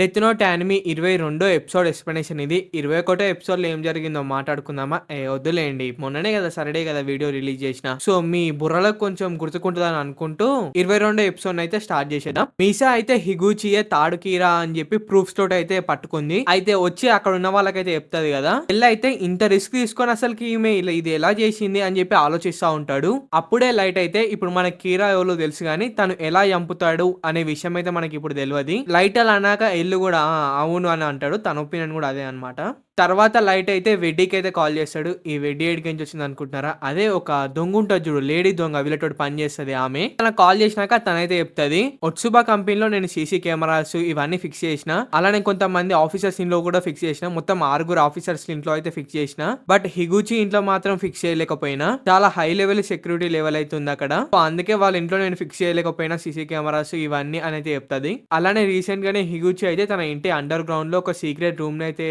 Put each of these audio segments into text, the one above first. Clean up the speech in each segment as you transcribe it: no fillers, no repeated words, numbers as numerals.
Death note anime 22 episode explanation ఇది. 21 ఎపిసోడ్‌లో ఏం జరిగిందో మాట్లాడుకుందామా? వద్దులేండి. మొన్ననే కదా సాటర్‌డే కదా వీడియో రిలీజ్ చేసిన. సో, మీ బుర్రలకు కొంచెం గుర్తుకుంటదని అనుకుంటూ 22 ఎపిసోడ్‌నైతే స్టార్ట్ చేసేద్దాం. మీసా అయితే హిగుచియే తాడు కీరా అని చెప్పి ప్రూఫ్స్ తోటైతే పట్టుకుంది. అయితే వచ్చి అక్కడ ఉన్న వాళ్ళకైతే చెప్తది కదా! అయితే ఇంత రిస్క్ తీసుకొని అసలుకి ఈమె ఇలా ఇది ఎలా చేసింది అని చెప్పి ఆలోచిస్తా ఉంటాడు. అప్పుడే లైట్ అయితే ఇప్పుడు మనకి కీరా ఎవరో తెలుసు గాని తను ఎలా చంపుతాడు అనే విషయం అయితే మనకి ఇప్పుడు తెలవది. లైట్ అలా అన్నాక ఎల్లు కూడా అవును అని అంటాడు. తన ఒపీనియన్ కూడా అదే అన్నమాట. తర్వాత లైట్ అయితే వెడ్డీకి అయితే కాల్ చేస్తాడు. ఈ వెడ్డీ ఏడికి నుంచి వచ్చింది అనుకుంటున్నారా? అదే ఒక దొంగ ఉంటది చూడు, లేడీ దొంగ వీళ్ళతోటి పని చేస్తది ఆమె. తనకు కాల్ చేసినాక తనైతే చెప్తది, ఒట్సుబా కంపెనీలో నేను సీసీ కెమెరాస్ ఇవన్నీ ఫిక్స్ చేసిన. అలానే కొంతమంది ఆఫీసర్స్ ఇంట్లో కూడా ఫిక్స్ చేసిన. మొత్తం 6 ఆఫీసర్స్ ఇంట్లో అయితే ఫిక్స్ చేసిన. బట్ హిగుచి ఇంట్లో మాత్రం ఫిక్స్ చేయలేకపోయినా. చాలా హై లెవెల్ సెక్యూరిటీ లెవెల్ అయితే ఉంది అక్కడ. సో అందుకే వాళ్ళ ఇంట్లో నేను ఫిక్స్ చేయలేకపోయినా సీసీ కెమెరాస్ ఇవన్నీ అని అయితే చెప్తది. అలానే రీసెంట్ గానే హిగుచి అయితే తన ఇంటి అండర్ గ్రౌండ్ లో ఒక సీక్రెట్ రూమ్ అయితే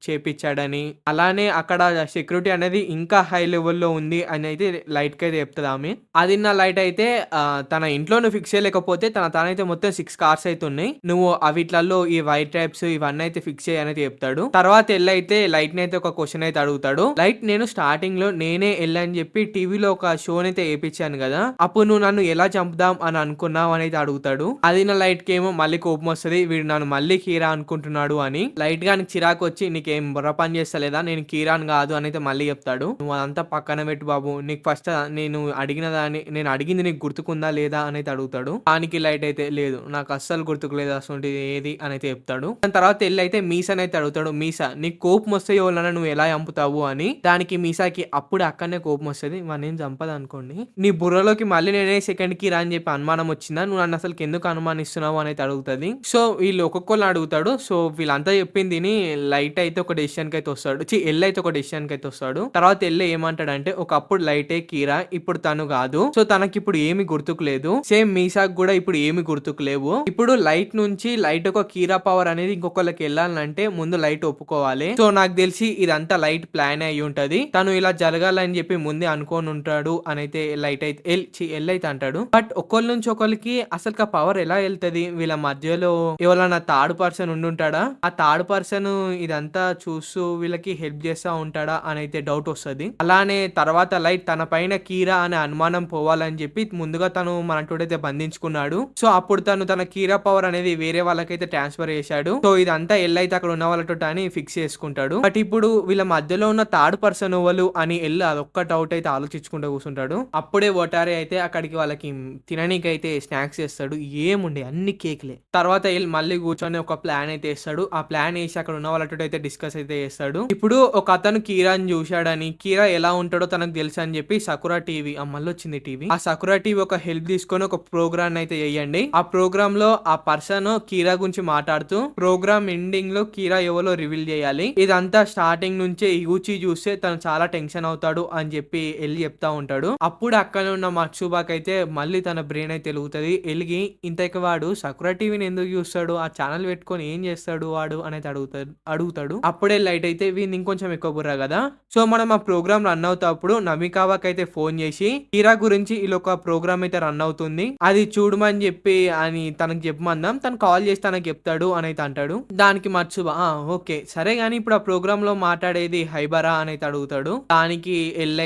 చేపిచ్చాడని, అలానే అక్కడ సెక్యూరిటీ అనేది ఇంకా హై లెవెల్‌లో ఉంది అని అయితే లైట్‌కి అయితే చెప్తది ఆమె. అది నా లైట్ అయితే తన ఇంట్లో నువ్వు ఫిక్స్ చేయలేకపోతే తనైతే మొత్తం 6 కార్స్ అయితే ఉన్నాయి. నువ్వు అవిట్లలో ఈ వైట్ టైప్స్ ఇవన్నీ అయితే ఫిక్స్ చేయి అని చెప్తాడు. తర్వాత ఎల్లైతే లైట్‌ని అయితే ఒక క్వశ్చన్ అయితే అడుగుతాడు. లైట్, నేను స్టార్టింగ్ లో నేనే అని చెప్పి టీవీలో ఒక షో అయితే ఏపించాను కదా, అప్పుడు నువ్వు నన్ను ఎలా చంపుదాం అని అనుకున్నావు అని అయితే అడుగుతాడు. అది నా లైట్ కి ఏమో మళ్ళీ కోపం వస్తుంది. వీడు నన్ను మళ్ళీ కీరా అనుకుంటున్నాడు అని. లైట్ గా చిరాకు వచ్చి, నీకేం బుర్ర పని చేస్తలేదా, నేను కీరాన్ కాదు అని అయితే మళ్ళీ చెప్తాడు. నువ్వు అదంతా పక్కన పెట్టు బాబు, నీకు ఫస్ట్ నేను అడిగింది నీకు గుర్తుకుందా లేదా అని అయితే అడుగుతాడు. దానికి లైట్ అయితే లేదు, నాకు అస్సలు గుర్తుకు లేదు అసలు ఏది అని అయితే చెప్తాడు. దాని తర్వాత వెళ్ళి అయితే మీసా అయితే అడుగుతాడు, మీసా నీకు కోపం వస్తే ఎవరన్నా నువ్వు ఎలా చంపుతావు అని. దానికి మీసాకి అప్పుడు అక్కడనే కోపం వస్తుంది. వాడిని ఏం చంపదు అనుకోండి, నీ బుర్రలోకి మళ్ళీ నేనే సెకండ్ కి రా అని చెప్పి అనుమానం వచ్చిందా, నువ్వు నన్ను అసలు ఎందుకు అనుమానిస్తున్నావు అని అయితే అడుగుతుంది. సో వీళ్ళు ఒక్కొక్కరు అడుగుతాడు. సో వీళ్ళంతా చెప్పింది లైట్ అయితే ఒక డెసిషన్ కి అయితే వస్తాడు. ఎల్ అయితే ఒక డెసిషన్ కి అయితే వస్తాడు. తర్వాత ఎల్ ఏమంటాడంటే, ఒకప్పుడు లైటే కీరా, ఇప్పుడు తను కాదు. సో తనకి ఇప్పుడు ఏమి గుర్తుకు లేదు. సేమ్ మీసాక్ కూడా ఇప్పుడు ఏమి గుర్తుకు లేవు. ఇప్పుడు లైట్ నుంచి లైట్ ఒక కీరా పవర్ అనేది ఇంకొకరికి వెళ్ళాలంటే ముందు లైట్ ఒప్పుకోవాలి. సో నాకు తెలిసి ఇదంతా లైట్ ప్లాన్ అయి ఉంటది. తను ఇలా జరగాలని చెప్పి ముందే అనుకోని ఉంటాడు అని అయితే లైట్ అయితే ఎల్ అయితే అంటాడు. బట్ ఒకళ్ళ నుంచి ఒకరికి అసలు పవర్ ఎలా వెళ్తది? వీళ్ళ మధ్యలో ఎవరైనా థర్డ్ పర్సన్ ఉండుంటాడా? ఆ థర్డ్ పర్సన్ ఇదంతా చూస్తూ వీళ్ళకి హెల్ప్ చేస్తా ఉంటాడా అని అయితే డౌట్ వస్తుంది. అలానే తర్వాత లైట్ తన పైన కీరా అనే అనుమానం పోవాలని చెప్పి ముందుగా తను మనటోడైతే బంధించుకున్నాడు. సో అప్పుడు తన కీరా పవర్ అనేది వేరే వాళ్ళకైతే ట్రాన్స్ఫర్ చేశాడు. సో ఇదంతా ఎల్ అయితే అక్కడ ఉన్న వాళ్ళతో అని ఫిక్స్ చేసుకుంటాడు. బట్ ఇప్పుడు వీళ్ళ మధ్యలో ఉన్న థర్డ్ పర్సన్ ఎవరు అని ఎల్ అదొక్క డౌట్ అయితే ఆలోచించుకుంటూ కూర్చుంటాడు. అప్పుడే ఒటారే అయితే అక్కడికి వాళ్ళకి తిననీకి అయితే స్నాక్స్ చేస్తాడు. ఏముండే అన్ని కేక్లే. తర్వాత ఎల్ మళ్ళీ కూర్చొని ఒక ప్లాన్ అయితే వేస్తాడు. ఆ ప్లాన్ వేసి అక్కడ ఉన్న వాళ్ళతో అయితే డిస్కస్ అయితే చేస్తాడు. ఇప్పుడు ఒక అతను కీరాని చూశాడని, కీరా ఎలా ఉంటాడో తనకు తెలుసు అని చెప్పి సకురా టీవీ మళ్ళీ వచ్చింది టీవీ. ఆ సకురా టీవీ ఒక హెల్ప్ తీసుకొని ఒక ప్రోగ్రామ్ అయితే చేయండి. ఆ ప్రోగ్రామ్ లో ఆ పర్సన్ కీరా గురించి మాట్లాడుతూ ప్రోగ్రామ్ ఎండింగ్ లో కీరా ఎవరో రివీల్ చేయాలి. ఇదంతా స్టార్టింగ్ నుంచే ఇగుచి చూస్తే తను చాలా టెన్షన్ అవుతాడు అని చెప్పి ఎల్లి చెప్తా ఉంటాడు. అప్పుడు అక్కడ ఉన్న మత్సుబాక్ అయితే మళ్ళీ తన బ్రెయిన్ అయితే వెలుగుతుంది. ఎలిగి ఇంతకి వాడు సకురా టీవీని ఎందుకు చూస్తాడు, ఆ ఛానల్ పెట్టుకొని ఏం చేస్తాడు వాడు అనేది అడుగుతాడు. అప్పుడే లైట్ అయితే వీని ఇంకొంచెం ఎక్కువ బుర్ర కదా. సో మనం ఆ ప్రోగ్రామ్ రన్ అవుతాప్పుడు నమికావాకి అయితే ఫోన్ చేసి కీరా గురించి ఇలా ఒక ప్రోగ్రామ్ అయితే రన్ అవుతుంది, అది చూడమని చెప్పి అని తనకు చెప్పమందాం, తను కాల్ చేసి తనకు చెప్తాడు అని అయితే అంటాడు. దానికి మత్సుబా ఓకే సరే గానీ ఇప్పుడు ఆ ప్రోగ్రామ్ లో మాట్లాడేది హైబరా అని అయితే అడుగుతాడు. దానికి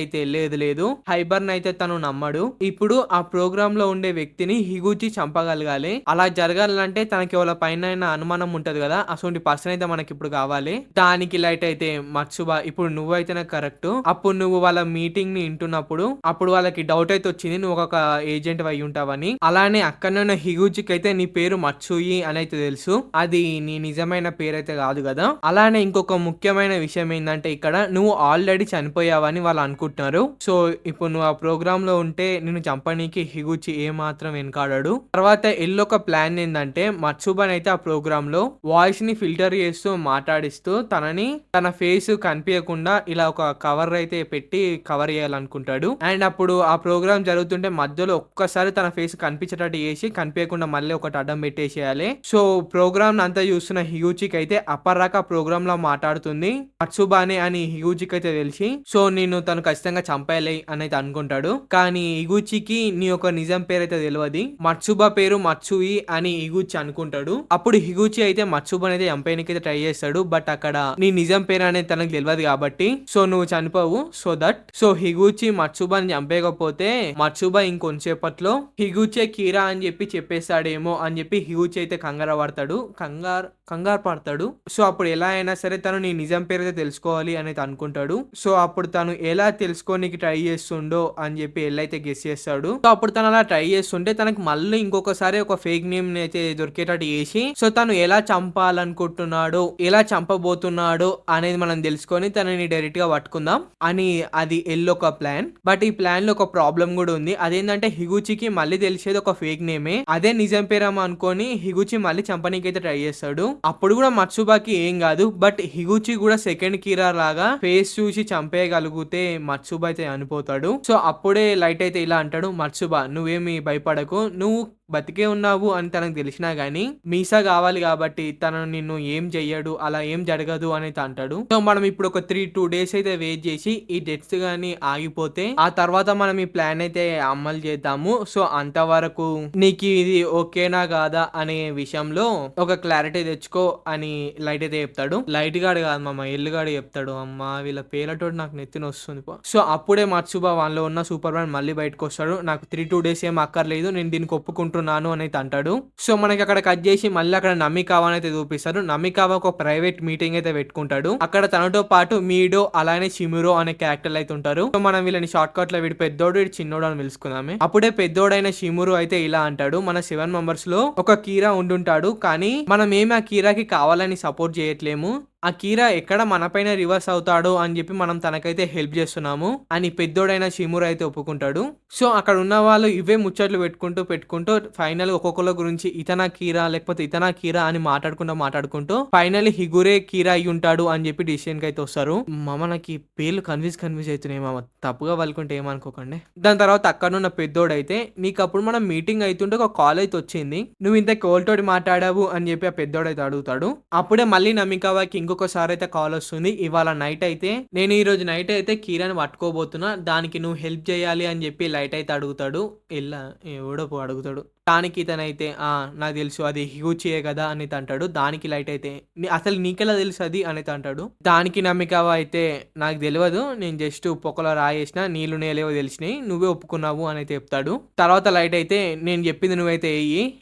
అయితే లేదు హైబర్ అయితే తను నమ్మడు. ఇప్పుడు ఆ ప్రోగ్రామ్ లో ఉండే వ్యక్తిని హిగుచి చంపగలగాలి. అలా జరగాలంటే తనకి ఎవరి పైన అనుమానం ఉంటది కదా, అటువంటి పర్సన్ అయితే మనకి ఇప్పుడు కావాలి. దానికి లైట్ అయితే మత్సుబా ఇప్పుడు నువ్వైతేనే కరెక్ట్. అప్పుడు నువ్వు వాళ్ళ మీటింగ్ ని వింటున్నప్పుడు అప్పుడు వాళ్ళకి డౌట్ అయితే వచ్చింది నువ్వు ఒక ఏజెంట్ అయి ఉంటావని. అలానే అక్కడనే హిగుచికి అయితే నీ పేరు మత్సుయి అని అయితే తెలుసు, అది నీ నిజమైన పేరు అయితే కాదు కదా. అలానే ఇంకొక ముఖ్యమైన విషయం ఏంటంటే ఇక్కడ నువ్వు ఆల్రెడీ చనిపోయావని వాళ్ళు అనుకుంటున్నారు. సో ఇప్పుడు నువ్వు ఆ ప్రోగ్రామ్ లో ఉంటే నిన్ను చంపనీకి హిగుచి ఏ మాత్రం వెనకాడాడు. తర్వాత ఎల్లొక ప్లాన్ ఏంటంటే మత్సుబాన్ అయితే ఆ ప్రోగ్రామ్ లో వాయిస్ ని ఫిల్టర్ చేస్తూ మాట్లాడిస్తూ తనని తన ఫేస్ కనిపించకుండా ఇలా ఒక కవర్ అయితే పెట్టి కవర్ చేయాలనుకుంటాడు. అండ్ అప్పుడు ఆ ప్రోగ్రామ్ జరుగుతుంటే మధ్యలో ఒక్కసారి తన ఫేస్ కనిపించేటట్టు చేసి కనిపించకుండా మళ్ళీ ఒకటి అడ్డం పెట్టేసేయాలి. సో ప్రోగ్రామ్ అంతా చూస్తున్న హిగుచికి అయితే అప్పటిదాకా ప్రోగ్రామ్ లో మాట్లాడుతుంది మత్సుబానే అని హిగుచికి అయితే తెలిసి, సో నేను తను ఖచ్చితంగా చంపేయాలి అని అయితే అనుకుంటాడు. కానీ హిగుచికి నీ యొక్క నిజం పేరు అయితే తెలియదు. మత్సుబా పేరు మత్సుయి అని హిగుచి అనుకుంటాడు. అప్పుడు హిగుచి అయితే మత్సుబాని అయితే చంపేయడానికి అయితే ట్రై చేస్తాడు. బట్ అక్కడ నీ నిజం పేరు అనేది తనకు తెలియదు కాబట్టి సో నువ్వు చనిపోవు. సో హిగుచి మత్సుబాని చంపేయకపోతే మత్సుబా ఇంకొంచేపట్లో హిగుచే కీరా అని చెప్పేస్తాడేమో అని చెప్పి హిగుచి అయితే కంగారు పడతాడు. సో అప్పుడు ఎలా అయినా సరే తను నీ నిజం పేరు అయితే తెలుసుకోవాలి అనేది అనుకుంటాడు. సో అప్పుడు తను ఎలా తెలుసుకోనికి ట్రై చేస్తుండో అని చెప్పి ఎల్లైతే గెస్ చేస్తాడు. సో అప్పుడు తను అలా ట్రై చేస్తుంటే తనకు మళ్ళీ ఇంకొకసారి ఒక ఫేక్ నేమ్ అయితే దొరికేటట్టు చేసి సో తను ఎలా చంపాలనుకుంటున్నాడో ఎలా చంపబోతున్నాడో అనేది మనం తెలుసుకొని తనని డైరెక్ట్ గా పట్టుకుందాం అని అది ఒక ప్లాన్. బట్ ఈ ప్లాన్ లో ఒక ప్రాబ్లం కూడా ఉంది. అదేంటంటే హిగుచికి మళ్ళీ తెలిసేది ఒక ఫేక్ నేమే, అదే నిజం పేరేమో అనుకొని హిగుచి మళ్ళీ చంపనీకి అయితే ట్రై చేస్తాడు. అప్పుడు కూడా మత్సుబాకి ఏం కాదు. బట్ హిగుచి కూడా సెకండ్ కీరా లాగా ఫేస్ చూసి చంపేయగలిగితే మత్సుబా అయితే అనిపోతాడు. సో అప్పుడే లైట్ అయితే ఇలా అంటాడు, మత్సుబా నువ్వేమి భయపడకు, నువ్వు బతికే ఉన్నావు అని తనకు తెలిసినా గానీ మీసా కావాలి కాబట్టి తను నిన్ను ఏం చెయ్యడు, అలా ఏం జరగదు అని అంటాడు. సో మనం ఇప్పుడు ఒక 2 days అయితే వెయిట్ చేసి ఈ డెత్స్ గానీ ఆగిపోతే ఆ తర్వాత మనం ఈ ప్లాన్ అయితే అమలు చేద్దాము. సో అంతవరకు నీకు ఇది ఓకేనా కాదా అనే విషయంలో ఒక క్లారిటీ తెచ్చుకో అని లైట్ అయితే చెప్తాడు. లైట్ గాడు కాదు మామ, ఎల్లుగాడు చెప్తాడు. అమ్మా వీళ్ళ పేర్లతో నాకు నెత్తిన వస్తుంది. సో అప్పుడే మత్సుబా వాళ్ళలో ఉన్న సూపర్ మ్యాన్ మళ్ళీ బయటకు వస్తాడు. నాకు 2 days ఏం అక్కర్లేదు, నేను దీనికి ఒప్పుకుంటున్నాను అని అయితే అంటాడు. సో మనకి అక్కడ కట్ చేసి మళ్ళీ అక్కడ నమికావా అయితే చూపిస్తారు. నమికావా ఒక ప్రైవేట్ మీటింగ్ అయితే పెట్టుకుంటాడు. అక్కడ తనతో పాటు మీడో అలానే షిమురో అనే క్యారెక్టర్లు అయితే ఉంటారు. సో మనం వీళ్ళని షార్ట్ కట్ లో వీడి పెద్దోడు వీడి చిన్నోడు అని పిలుచుకుందామే. అప్పుడే పెద్దోడైన షిమురో అయితే ఇలా అంటాడు, మన 7 members లో ఒక కీరా ఉండుంటాడు, కానీ మనం ఏమి ఆ కీరాకి కావాలని సపోర్ట్ చేయట్లేము, ఆ కీరా ఎక్కడ మన పైన రివర్స్ అవుతాడో అని చెప్పి మనం తనకైతే హెల్ప్ చేస్తున్నాము అని పెద్దోడైన షిమురో అయితే ఒప్పుకుంటాడు. సో అక్కడ ఉన్న వాళ్ళు ఇవే ముచ్చట్లు పెట్టుకుంటూ ఫైనల్ ఒక్కొక్కల గురించి ఇతనా కీరా లేకపోతే ఇతనా కీరా అని మాట్లాడుకుంటూ ఫైనల్ హిగురే కీరా అయి ఉంటాడు అని చెప్పి డిసిషన్ కి అయితే వస్తారు. మనకి పేర్లు కన్ఫ్యూజ్ అవుతున్నాయి మామ, తప్పుగా వాళ్ళకుంటే ఏమనుకోకండి. దాని తర్వాత అక్కడ ఉన్న పెద్దోడైతే నీకు అప్పుడు మనం మీటింగ్ అవుతుంటే ఒక కాల్ అయితే వచ్చింది, నువ్వు ఇంత కోల్తోటి మాట్లాడావు అని చెప్పి ఆ పెద్దోడైతే అడుగుతాడు. అప్పుడే మళ్ళీ నమికావాకి ఇంకొకసారి అయితే కాల్ వస్తుంది, ఇవాళ నైట్ అయితే నేను ఈ రోజు నైట్ అయితే కీరాని పట్టుకోబోతున్నా, దానికి నువ్వు హెల్ప్ చేయాలి అని చెప్పి లైట్ అయితే అడుగుతాడు. ఎవడో అడుగుతాడు. దానికి ఇతనైతే నాకు తెలుసు అది హిగుచియే కదా అని అంటాడు. దానికి లైట్ అయితే అసలు నీకెలా తెలుసు అది అని అంటాడు. దానికి నమ్మికావా అయితే నాకు తెలియదు, నేను జస్ట్ పొక్కలో రాయేసిన నీళ్లు నేలేవో తెలిసినాయి, నువ్వే ఒప్పుకున్నావు అని అయితే చెప్తాడు. తర్వాత లైట్ అయితే నేను చెప్పింది నువ్వైతే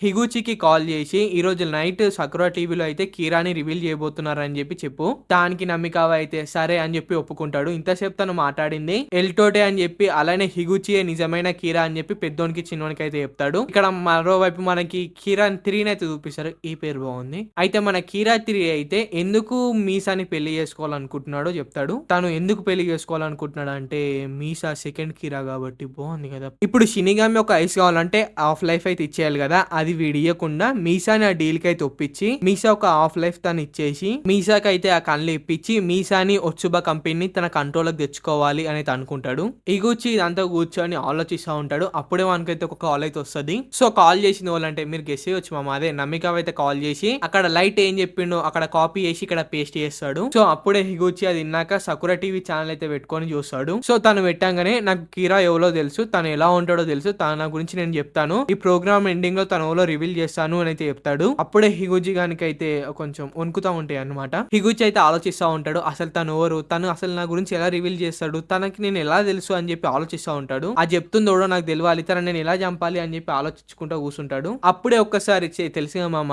హిగుచికి కాల్ చేసి ఈ రోజు నైట్ సకురా టీవీలో అయితే కీరాని రివీల్ చేయబోతున్నారు అని చెప్పు. దానికి నమ్మికావా అయితే సరే అని చెప్పి ఒప్పుకుంటాడు. ఇంతసేపు తను మాట్లాడింది ఎల్టోటే అని చెప్పి అలానే హిగుచియే నిజమైన కీరా అని చెప్పి పెద్దోనికి చిన్నోనికి అయితే చెప్తాడు. ఇక్కడ మరోవైపు మనకి కిరణ్ 3 అయితే చూపిస్తారు. ఈ పేరు బాగుంది. అయితే మన కిరా 3 అయితే ఎందుకు మీసాని పెళ్లి చేసుకోవాలనుకుంటున్నాడో చెప్తాడు. తను ఎందుకు పెళ్లి చేసుకోవాలనుకుంటున్నాడు అంటే మీసా సెకండ్ కిరా కాబట్టి. బాగుంది కదా. ఇప్పుడు షినిగామి ఒక ఐస్ కావాలంటే హాఫ్ లైఫ్ అయితే ఇచ్చేయాలి కదా, అది వీడు ఇవ్వకుండా మీసాని ఆ డీల్ కి అయితే ఒప్పించి మీసా ఒక హాఫ్ లైఫ్ తను ఇచ్చేసి మీసాకి అయితే ఆ కళ్ళు ఇప్పించి మీసాని ఒత్సుబా కంపెనీ తన కంట్రోల్కి తెచ్చుకోవాలి అని అనుకుంటాడు. ఇగుచి ఇదంతా కూర్చొని ఆలోచిస్తూ ఉంటాడు. అప్పుడే మనకైతే ఒక కాల్ అయితే వస్తుంది. సో కాల్ చేసిన వాళ్ళంటే మీరు గెస్ చేయొచ్చు మామ, అదే నమ్మికావ అయితే కాల్ చేసి అక్కడ లైట్ ఏం చెప్పిండో అక్కడ కాపీ చేసి ఇక్కడ పేస్ట్ చేస్తాడు. సో అప్పుడే హిగుచి అది విన్నాక సకురా టీవీ ఛానల్ అయితే పెట్టుకొని చూస్తాడు. సో తను పెట్టంగానే నాకు కీరా ఎవరో తెలుసు, తను ఎలా ఉంటాడో తెలుసు, తన గురించి నేను చెప్తాను, ఈ ప్రోగ్రామ్ ఎండింగ్ లో తను ఎవరో రివీల్ చేస్తాను అని అయితే చెప్తాడు. అప్పుడే హిగుచి గానికి అయితే కొంచెం వణుకుతా ఉంటాయి అనమాట. హిగుచి అయితే ఆలోచిస్తూ ఉంటాడు, అసలు తను ఎవరు, తను అసలు నా గురించి ఎలా రివీల్ చేస్తాడు, తనకి నేను ఎలా తెలుసు అని చెప్పి ఆలోచిస్తూ ఉంటాడు. ఆ చెప్తుందో నాకు తెలియాలి, తన నేను ఎలా చంపాలి అని చెప్పి ఆలోచించుకుంటూ కూర్చుంటాడు. అప్పుడే ఒక్కసారి తెలిసిన మామ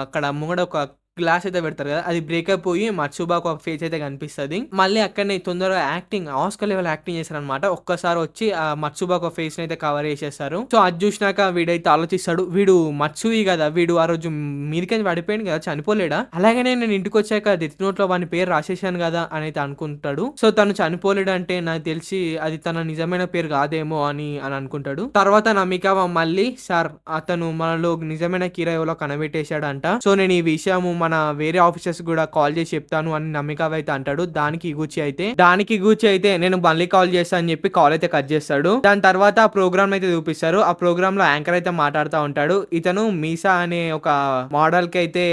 అక్కడ ముంగడ ఒక గ్లాస్ అయితే పెడతారు కదా, అది బ్రేక్ అయిపోయి మత్సుబాకు ఒక ఫేస్ అయితే కనిపిస్తుంది. మళ్ళీ అక్కడనే తొందరగా యాక్టింగ్ ఆస్కర్ లెవెల్ యాక్టింగ్ చేశారు అనమాట. ఒక్కసారి వచ్చి ఆ మత్సుబాకు ఫేస్ అయితే కవర్ చేసేస్తారు. సో అది చూసినాక వీడైతే ఆలోచిస్తాడు, వీడు మత్సుయి కదా, వీడు ఆ రోజు మీరికని పడిపోయాడు కదా, చనిపోలేడా, అలాగనే నేను ఇంటికి వచ్చాక డెత్ నోట్ లో వాని పేరు రాసేసాను కదా అని అయితే అనుకుంటాడు. సో తను చనిపోలేడు అంటే నాకు తెలిసి అది తన నిజమైన పేరు కాదేమో అని అనుకుంటాడు. తర్వాత నమికావా మళ్ళీ సార్ అతను మనలో నిజమైన కీరా ఎవరో కనబెట్టేశాడంట, సో నేను ఈ విషయము మన వేరే ఆఫీసర్స్ కూడా కాల్ చేసి చెప్తాను అని నమ్మిక అయితే అంటాడు. దానికి ఇగుచి అయితే నేను మళ్ళీ కాల్ చేస్తా అని చెప్పి కాల్ అయితే కట్ చేస్తాడు. దాని తర్వాత ఆ ప్రోగ్రామ్ అయితే చూపిస్తారు. ఆ ప్రోగ్రామ్ లో యాంకర్ అయితే మాట్లాడుతూ ఉంటాడు. ఇతను మీసా అనే ఒక మోడల్ కి అయితే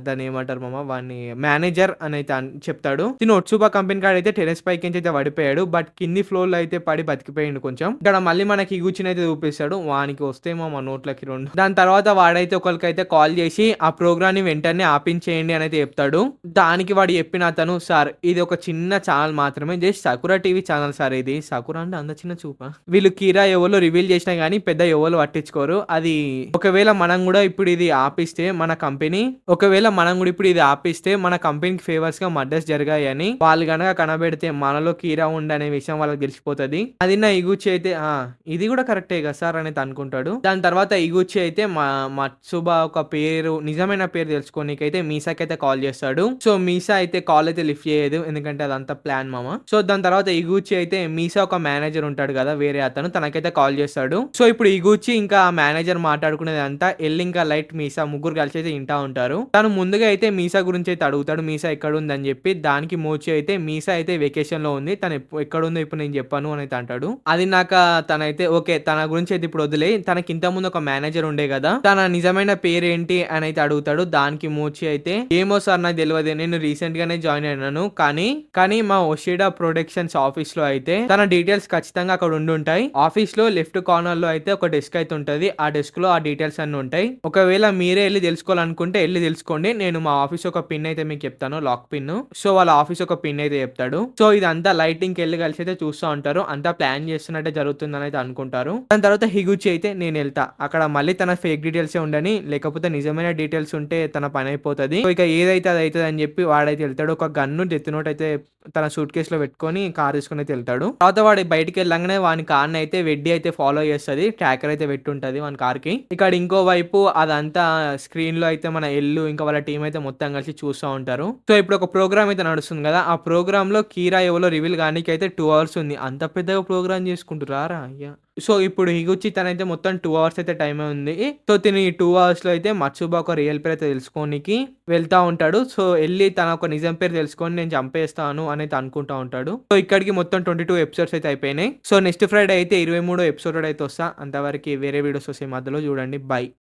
దాన్ని ఏమంటారు మామ, వాడిని మేనేజర్ అని అయితే చెప్తాడు. తిను ఒట్సుబా కంపెనీ కాడ అయితే టెరెస్ పైకి అయితే పడిపోయాడు. బట్ కింది ఫ్లోర్ లో అయితే పడి బతికిపోయాడు కొంచెం. ఇక్కడ మళ్ళీ మనకి ఇగుచిని అయితే చూపిస్తాడు. వానికి వస్తేమో మా నోట్లకి 2. దాని తర్వాత వాడైతే ఒకరికైతే కాల్ చేసి ఆ ప్రోగ్రామ్ ని వెంటనే ఆపించేయండి అని అయితే చెప్తాడు. దానికి వాడు చెప్పిన అతను, సార్ ఇది ఒక చిన్న ఛానల్ మాత్రమే, just Sakura TV channel sir. ఇది సకురా అంటే అంత చిన్న చూపా, వీళ్ళు కీరా ఎవరో రివీల్ చేసినా గానీ పెద్ద ఎవరు పట్టించుకోరు. అది ఒకవేళ మనం కూడా ఇప్పుడు ఇది ఆపిస్తే మన కంపెనీకి ఫేవర్స్ గా మర్డర్స్ జరిగాయి అని వాళ్ళు గనక కనబెడితే మనలో కీరా ఉందనే విషయం వాళ్ళకి తెలిసిపోతుంది. అది నా ఇగుచి అయితే ఇది కూడా కరెక్టే కదా సార్ అనేది అనుకుంటాడు. దాని తర్వాత ఇగుచి అయితే మత్సుబా ఒక పేరు, నిజమైన పేరు తెలుసుకోనికైతే మీసాకైతే కాల్ చేస్తాడు. సో మీసా అయితే కాల్ అయితే లిఫ్ట్ చేయదు, ఎందుకంటే అదంతా ప్లాన్ మామ. సో దాని తర్వాత ఇగుచి అయితే మీసా ఒక మేనేజర్ ఉంటాడు కదా వేరే అతను, తనకైతే కాల్ చేస్తాడు. సో ఇప్పుడు ఇగుచి ఇంకా మేనేజర్ మాట్లాడుకునేది అంతా ఎల్లి ఇంకా లైట్ మీసా ముగ్గురు కలిసి అయితే ఇంటా ఉంటారు. తను ముందుగా అయితే మీసా గురించి అయితే అడుగుతాడు, మీసా ఎక్కడ ఉంది అని చెప్పి. దానికి మోచి అయితే మీసా అయితే వెకేషన్ లో ఉంది, తను ఎక్కడ ఉందో ఇప్పుడు నేను చెప్పాను అని అయితే అంటాడు. అది నాక తనైతే ఓకే, తన గురించి అయితే ఇప్పుడు వదిలే, తనకి ఇంత ముందు ఒక మేనేజర్ ఉండే కదా, తన నిజమైన పేరేంటి అని అయితే అడుగుతాడు. దానికి మోచి అయితే ఏమో సార్ నాకు తెలియదు, నేను రీసెంట్ గానే జాయిన్ అయినాను, కానీ మా ఒషిడా ప్రొడక్షన్స్ ఆఫీస్ లో అయితే తన డీటెయిల్స్ ఖచ్చితంగా అక్కడ ఉండి ఉంటాయి. ఆఫీస్ లో లెఫ్ట్ కార్నర్ లో అయితే ఒక డెస్క్ అయితే ఉంటది. ఆ డెస్క్ లో ఆ డీటెయిల్స్ అన్ని ఉంటాయి. ఒకవేళ మీరే వెళ్ళి తెలుసుకోవాలనుకుంటే వెళ్ళి తెలుసుకోండి. నేను మా ఆఫీస్ ఒక పిన్ అయితే మీకు చెప్తాను, లాక్ పిన్. సో వాళ్ళ ఆఫీస్ ఒక పిన్ అయితే చెప్తాడు. సో ఇదంతా లైటింగ్ వెళ్ళి కలిసి అయితే చూస్తూ ఉంటారు. అంతా ప్లాన్ చేస్తున్నట్టే జరుగుతుందని అయితే అనుకుంటారు. దాని తర్వాత హిగుచి అయితే నేను వెళ్తా, అక్కడ మళ్ళీ తన ఫేక్ డీటెయిల్స్ ఉండని, లేకపోతే నిజమైన డీటెయిల్స్ ఉంటే తన పని అయిపోతుంది. సో ఇక ఏదైతే అది అవుతుంది అని చెప్పి వాడైతే వెళ్తాడు. ఒక గన్ను డెత్ నోట్ అయితే తన సూట్ కేసు లో పెట్టుకొని కార్ తీసుకుని అయితే వెళ్తాడు. తర్వాత వాడు బయటికి వెళ్ళగానే వాని కార్ అయితే వెడ్డి అయితే ఫాలో చేస్తుంది. ట్రాకర్ అయితే పెట్టుంటది వాని కార్ కి. ఇక్కడ ఇంకో వైపు అదంతా స్క్రీన్ లో అయితే మన ఎల్లు ఇంకా వాళ్ళ టీం అయితే మొత్తం కలిసి చూస్తూ ఉంటారు. సో ఇప్పుడు ఒక ప్రోగ్రామ్ అయితే నడుస్తుంది కదా, ఆ ప్రోగ్రామ్ లో కీరా ఎవరో రివీల్ కానీ అయితే 2 hours ఉంది. అంత పెద్దగా ప్రోగ్రామ్ చేసుకుంటారా అయ్యా. సో ఇప్పుడు హిగుచి తనైతే మొత్తం 2 hours అయితే టైం ఉంది. సో తిని ఈ 2 hours లో అయితే మత్సుబా ఒక రియల్ పేరు అయితే తెలుసుకోనికి వెళ్తా ఉంటాడు. సో వెళ్ళి తన ఒక నిజం పేరు తెలుసుకొని నేను చంపేస్తాను అనేది అనుకుంటా ఉంటాడు. సో ఇక్కడికి మొత్తం 22 ఎపిసోడ్స్ అయితే అయిపోయినాయి. సో నెక్స్ట్ ఫ్రైడే అయితే 23వ ఎపిసోడ్ అయితే వస్తా. అంతవరకు వేరే వీడియోస్ వస్తాయి మధ్యలో చూడండి. బై.